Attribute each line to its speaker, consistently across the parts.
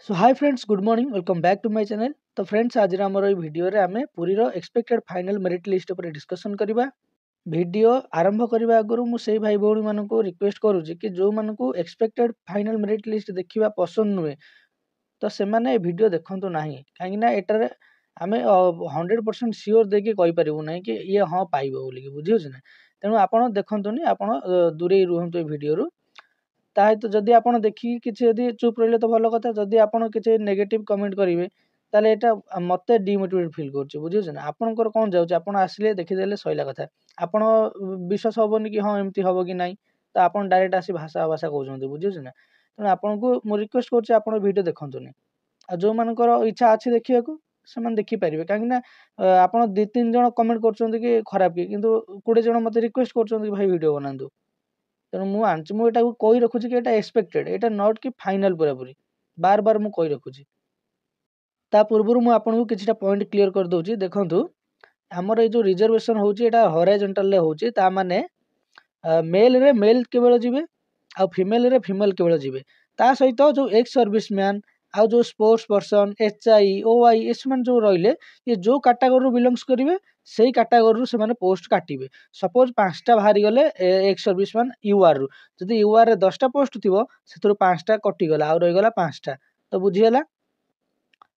Speaker 1: So hi friends, good morning, welcome back to my channel. तो friends, आज आमर ये वीडियो रे आमे पुरी रो एक्सपेक्टेड फाइनल मेरिट लिस्ट पर डिस्कशन करबा। वीडियो आरंभ करबा आगु मु सेही भाई भौणी मानन को रिक्वेस्ट करूची कि जो मानन को एक्सपेक्टेड फाइनल मेरिट लिस्ट देखिबा पसंद नुए तो से माने वीडियो देखंतु नाही, काहे ना एटारे आमे 100% श्योर देके कहि परिबु नाही कि ये हां पाइबो बोली कि बुझियो ना। तेनु आपण देखंतुनी, आपण दूरे रुहंतु ए वीडियो रु। ताहे तो जदि आपण देखि किछि यदि चुप रहिले तो भलो कथा, जदि आपण किछि नेगेटिव कमेंट करिवे ताले एटा मते डिमोटिवेट फील करछ, बुझियो ना। आपनकर कोन जाउछ, आपण आसिले देखि देले सइला कथा। आपण विश्वास होबनी कि हां एम्ति होबो कि नाही, तो आपण डायरेक्ट आसी भाषा भाषा कहउछन्ते, बुझियो ना। त आपण को मु रिक्वेस्ट करछ आपण वीडियो देखंतुनी। आ जो मानकर इच्छा अछि देखिया को समान देखि परिबे, काहे ना आपण 2-3 जण कमेंट करछन्ते कि खराब कि, किंतु 20 जण मते रिक्वेस्ट करछन्ते कि भाई वीडियो बनांदु। तेणु मुझे कही रखुची कि एटा एक्सपेक्टेड, एटा नॉट कि फाइनल पूरा पूरी बार बार मु कही रखुची। ता पूर्व मु आपन को किछटा पॉइंट क्लियर कर दोची। देखंतु हमर ए जो रिजर्वेशन होची एटा हॉरिजॉन्टल ले होची, ता माने मेल रे मेल केवल जिवे आ फीमेल रे फीमेल केवल जिवे। ता सहित जो एक्स सर्विसमैन आ जो स्पोर्ट्स पर्सन एचआई ओआई एसमान जो रहिले, ये जो कैटेगरी रू बिलोंग्स करिवे सेही कैटेगरी रू से माने पोस्ट काटिबे। सपोज 5टा बाहरी गले एक्स सर्विसमैन यूआर रू, जदि यूआर रे 10टा पोस्ट थिबो सेथुर 5टा कटि गला आ रहि गला 5टा। तो बुझी हला,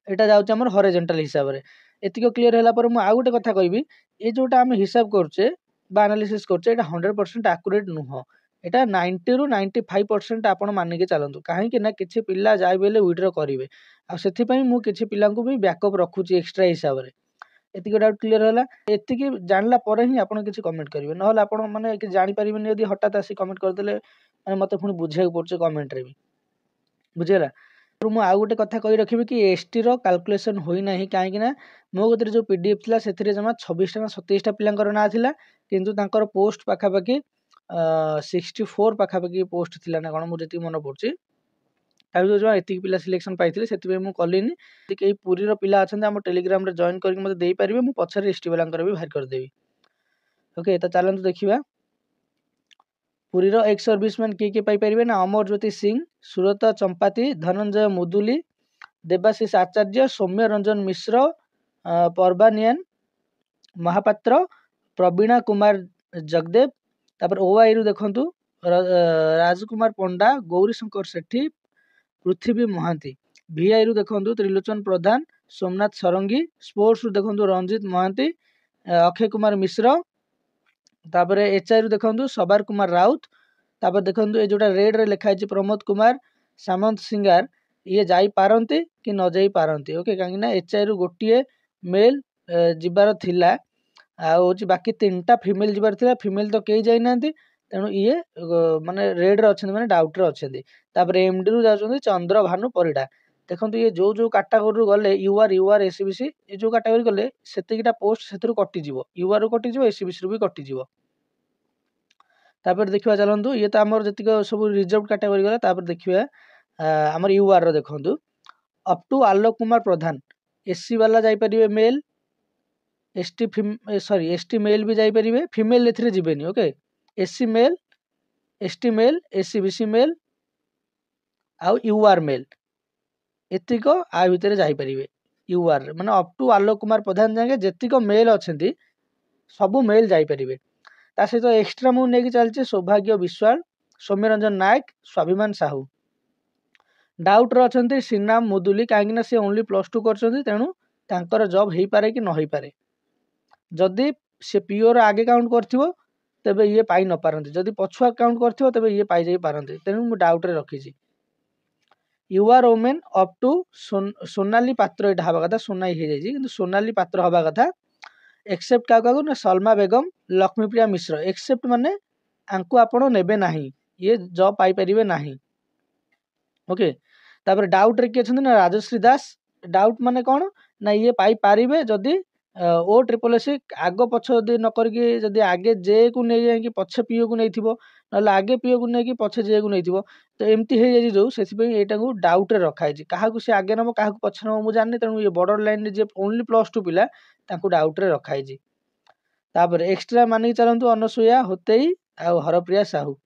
Speaker 1: एटा जाउछ हमर हॉरिजॉन्टल हिसाब रे। एतिको क्लियर होला पर मु आ गुटे कथा कहबी, ए जोटा हम हिसाब करछे बा एनालिसिस करछे एटा 100% एक्यूरेट नुह। एटा 90 रु 95% आपण मानि के चलंतु, काहे कि ना किछि पिल्ला जाय बेले विड्रॉ करिवे आ सेथि पई मु किछि पिल्ला को भी बैकअप रखुची एक्स्ट्रा हिसाब रे। एतिको डाउट क्लियर होला। एतिकी जानला परे ही आपण किछि कमेंट करिवे, नहले आपण माने कि जानि परिबेनी यदि हठात आसी कमेंट कर देले माने मते पुनी बुझे पड़छ कमेंट रे भी, बुझेला। तो मु आ गुटे कथा कहि रखिबे कि एसटी रो कैलकुलेशन होई नाही, काहे कि ना मो गतरे जो पीडीएफ थिला सेथिरे जमा 26 टा ना 27 टा पिल्लांकर ना थिला, किंतु तांकर पोस्ट पाखा पाखी 64 पाखा पाखी पोस्ट थिला ना कोन, मु जति मन पड़छ। ताबे जो जमा एतिक पिला सिलेक्शन पाइथिले सेति पे मु कलिनी। एई पुरी रो पिला अछन हम टेलीग्राम रे जॉइन करके मते देई परिबे, मु पछरे एसटी वालांकर भी बाहर कर देबी। ओके, तो चलंतु देखिबा पुरी रो एक्स सर्विसमैन के पाई परिबे ना अमर ज्योति सिंह, सुरत चंपाती, धनंजय मुदुली, देवाशीष आचार्य, सौम्य रंजन मिश्र, परबानियन महापात्र, प्रवीणा कुमार जगदेव। तापर ओआई रु देखंतु राजकुमार पंडा, गौरी शंकर सेठी, पृथ्वी महांती। वीआई रु देखंतु त्रिलोचन प्रधान, सोमनाथ सरंगी। स्पोर्ट्स रु देखंतु रंजित महांती, अक्षय कुमार मिश्र। तापर एचआई रु देखंतु सबार कुमार राउत। तापर देखंतु ए जोटा रेड रे लिखा है प्रमोद कुमार सामंत सिंगार, ये जाई पारंती कि न जाई पारंती। ओके, काहे ना एचआई रु गोटिए मेल जिबार थिला आ होची, बाकी 3टा फीमेल जिबार थिला, फीमेल तो केई जाई नांती। तेणु ये माने रेड रे अछन, माने डाउट रे अछन। तापर एमडी रु जाउछन चंद्र भानु परिडा। देखंतु ये जो जो कैटेगरी रु गले यूआर एसबीसी, ये जो कैटेगरी गले सेतिकिटा पोस्ट सेतरु कटि जिवो, यूआर रु कटि जिवो, एसबीसी रु भी कटि जिवो। तापर देखिबा चलंतु, ये तो हमर जतिक सब रिजर्व कैटेगरी गला। तापर देखिबा हमर यूआर रो देखंतु up to Alok Kumar Pradhan, SC वाला जाई परिबे मेल, एसटी मेल भी जाई परिबे, फीमेल एथिरे जिबेनी। Okay, SC male, ST male, SEBC male आ यूआर मेल, एतिको आ भितरे जाई परिबे। यूआर माने अप टू आलोक कुमार प्रधान जाके जतिको मेल अछंती सबु मेल जाई परिबे। ता सहित एक्स्ट्रा मु नेकी चलचे सौभाग्य विश्वाल, सौम्य रंजन नायक, स्वाभिमान साहू। डाउट रो अछंती श्रीनाम मुदुली, काहे ना से ओनली +2 करछंती, तेनु तांकर जॉब हेई पारे कि न हेई पारे। जदि से पीओर आगे काउंट करथिबो तबे ये पाई न पारंती, जदि पछुआ काउंट करथिबो तबे ये पाई जाई पारंती। तेनु मु डाउट रे रखिछि। UR women up to Sonali Patra, एटा हबा कथा सोनाई हे जाई किंतु सोनाली पात्र हबा कथा। एक्सेप्ट का ना सलमा बेगम, लक्ष्मीप्रिया मिश्र। एक्सेप्ट माने आंकु आपण नेबे नाही, ये जॉब पाई परिबे नाही। ओके, तापर डाउट रे के छन ना राजश्री दास। डाउट माने कोन ना ये पाई पारिबे जदि ओ ट्रिपल एस आगो पछ जदि न करके जदि आगे जे को नै जाय कि पछ पीओ को नैथिबो, नले आगे पीओ को नै कि पछ जे को नैथिबो, तो एम्ति हे जाय जो सेथि पे एटा को डाउट रे रखा है। काहा को से आगे नबो काहा को पछ नबो मु जानने, तेनु ये बॉर्डर लाइन रे जे ओनली +2 पिला तांको डाउट रे रखा है। तापर एक्स्ट्रा मानि चलंतु अनसुया होतेई आ हरप्रिया साहू।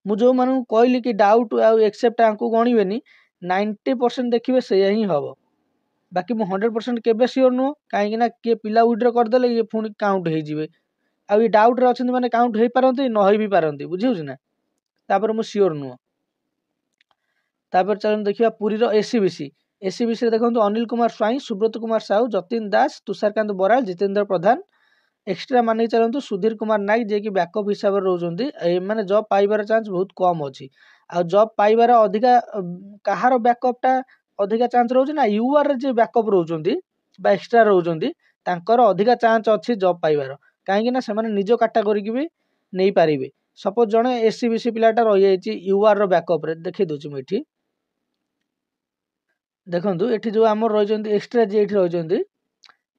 Speaker 1: मु जो मानु कहली कि डाउट आ एक्सेप्ट आंकु गणिबेनी, 90% देखिए से ही हम बाकी मु 100% केबे सियोर नुह कहीं किए पिला विड्र करदे ये पुणी काउंट हो आ डाउट रे अच्छा मैंने काउंट हो पारती न हो भी पारती बुझे ना तापर मु सियोर नुह तापर चलो देखिए पुरीर एसीबीसी एसीबीसी देखो अनिल कुमार स्वाई सुब्रत कुमार साहू जतिन दास तुषारकांत बराल जितेंद्र प्रधान एक्सट्रा मान चलतु सुधीर कुमार नायक जे कि बैकअप हिसाब से रोचे मैंने जॉब पाइबार चांस बहुत कम अच्छी आ जॉब पाइबार अधिका कहार बैकअपटा अधिका चांस रोचे ना यूआर जे बैकअप रोचंती बा एक्सट्रा रोचंती तांकर अधिका चांस अच्छी जॉब पाइबार कहीं से निज कैटेगोरी भी नहीं पारे सपोज जड़े एसीबीसी पिलाटा रही जाइए यूआर बैकअप रे देखी दूसरी मुझे देखो ये जो आम रही एक्सट्रा जी रही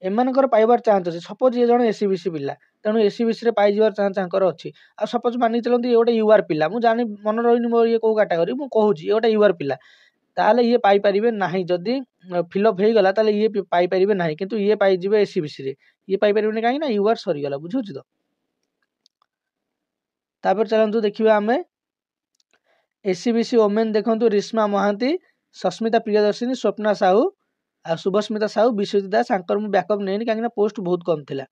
Speaker 1: एमनकर पाइबार चांस अच्छे सपोज ये जन एसीबीसी पिला तेणु एसीबीसी रे पाइबार चांस अच्छी आ सपोज मानि चलते ये गोटे यूआर पिला मुझे जानी मन रही मोर ये कौ कैटेगोरी मुझे कहूँ ये गोटे यूआर पिला ताले ये पाइपर ना जदि फिलअप हो गला ताले ये पाइपर ना किंतु ये पाइबे एसीबीसी रे ये पाइपर कहीं यूआर सरीगला बुझे तो तापर चलतु देखा आम एसीबीसी ओमेन देखु रिश्मा महांती सस्मिता प्रियदर्शिनी स्वप्ना साहू आ शुभस्मिता साहू विश्वजित दास आंकर मु बैकअप नहीं कहीं पोस्ट बहुत कम थिला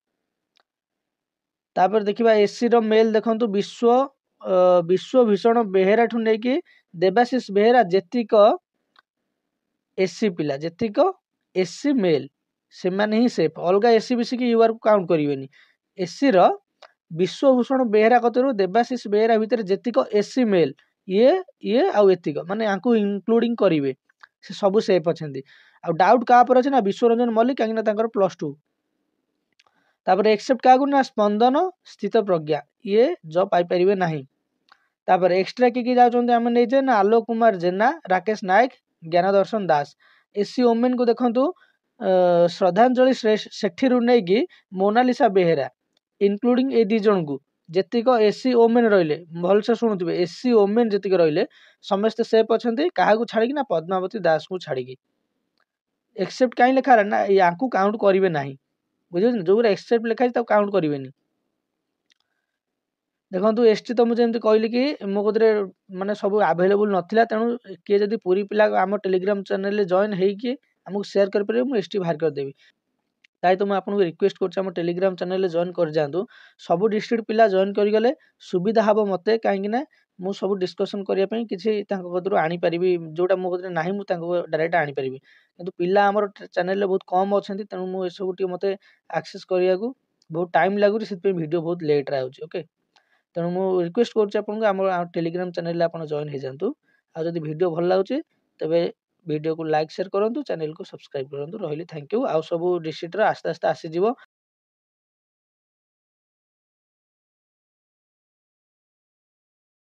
Speaker 1: तापर देखिबा एसी रो मेल देखंतु विश्व भीषण बेहेरा ठु नेकी देवाशीष बेहेरा जेतिक एसी पिला जेतिक एसी मेल से माने ही सेफ अलगा एसी बीसी की यूआर को काउंट करिवेनी एसी रो विश्वभूषण बेहेरा कतरु देवाशीष बेहेरा भितर जेतिक एसी मेल ये आउ एतिक माने आंकु इंक्लूडिंग करिवे से सब सेफ अछंती आ डाउट का पर अछि ना विश्वरंजन मल्लिक कहीं तांकर +2 तापर एक्सेप्ट क्या ना स्पंदन स्थित प्रज्ञा ये जॉब पाई परिवे नहीं तापर एक्स्ट्रा की जाउछन्ते हम नेजे ना आलोक कुमार जेना राकेश नायक ज्ञान दर्शन दास एसी ओमेन को देखंतु श्रद्धांजलि सेठी रु नेकी मोनालिसा बेहेरा इंक्लूडिंग ए दी जन को जेतिक एसी ओमेन रहिले भल से शुणुथिबे एसी ओमेन जेतिक रहिले समस्त सेफ अछन्ते काहाकू छाड़ी ना पद्मावती दास को छाड़ी एक्सेप्ट कहीं लिखा ना यांकू काउंट करिवे नहीं बुझे जो एक्सेप्ट लिखा है काउंट करेंगे देखो एसटी तो मुझे कहली कि मो कदे माने सब आवेलेबल नाला तेणु किए जब पूरी पिला आम टेलीग्राम चैनल जॉइन होगी आमको सेयार करेंगे मुझे एसटी बाहर करदेवी ताई तो मुझे रिक्वेस्ट कर टेलीग्राम चैनल जॉइन कर जातु सब डिस्ट्रिक्ट पिला जॉइन करगले सुविधा हम मत कहीं मु सब डिस्कसन करने किसी कदर आनीपारि जोटा मो कदर ना मुझे डायरेक्ट आनीपारि किंतु पिला आमर चैनल बहुत कम अच्छा तेणु मुझे सब मत एक्सेस करने को बहुत टाइम लगुच से वीडियो बहुत लेट आउे ओके तेणु मुझे रिक्वेस्ट करूँ टेलीग्राम चैनल आप जॉइन हो जातु आज वीडियो भल लगे तेरे वीडियो को लाइक शेयर करूँ चैनल को सब्सक्राइब करूँ रही थैंक यू आउ सब डिस्ट्रिक्ट आस्ते आस्ते आसीज